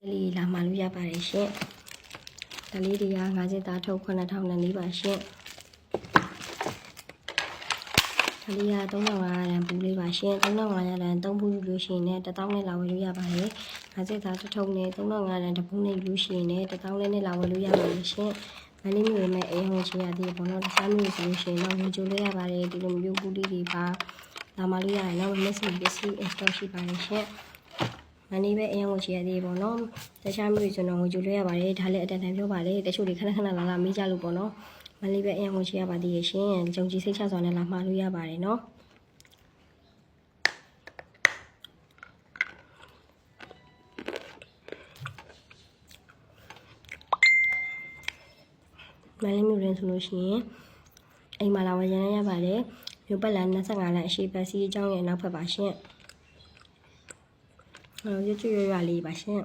လီလာမှလို့ရပါတယ်ရှင်။ဒါလေးတွေက50သားထုတ်9000နဲ့နေပါရှင်။ဒါလေးက3500ရန်ပူလေးပါရှင်။3500ရန်3ပူလို့ရှိရင်1000နဲ့လာဝယ်လို့ရပါတယ်။50သားတစ်ထုပ်နဲ့3500ရန်တစ်ပူနဲ့လို့ရှိရင်1000နဲ့လာဝယ်လို့ရပါတယ်ရှင်။မလေးမျိုးနဲ့အိမ်ဟောချရသေးဘောနော်တခြားမျိုးဆိုလို့ရှိရင်တော့ငွေကြိုလို့ရပါတယ်ဒီလိုမျိုးပူလေးတွေပါလာမှလို့ရတယ်နော်မက်ဆေ့ပစ္စည်း install ရှိပါတယ်ရှင်။မနေ့ပဲအရင်ကိုချရသေးပေါ့နော်တခြားမျိုးဆိုတော့ငွေကြိုလို့ရပါတယ်ဒါလည်းအတန်တန်ပြောပါလေတချို့တွေခဏခဏလာမေးကြလို့ပေါ့နော်မနေ့ပဲအရင်ကိုချရပါသေးရဲ့ရှင်ကြုံကြည်စိတ်ချစွာနဲ့လာမှာလို့ရပါတယ်နော်မလေးမျိုးရင်းဆိုလို့ရှိရင်အိမ်မှာလာဝယ်ရမ်းရပါတယ်မြို့ပတ်လန်25လမ်းအရှိပတ်စီအကြောင်းရဲ့နောက်ဖက်ပါရှင်ရွရွလေးပါရှင်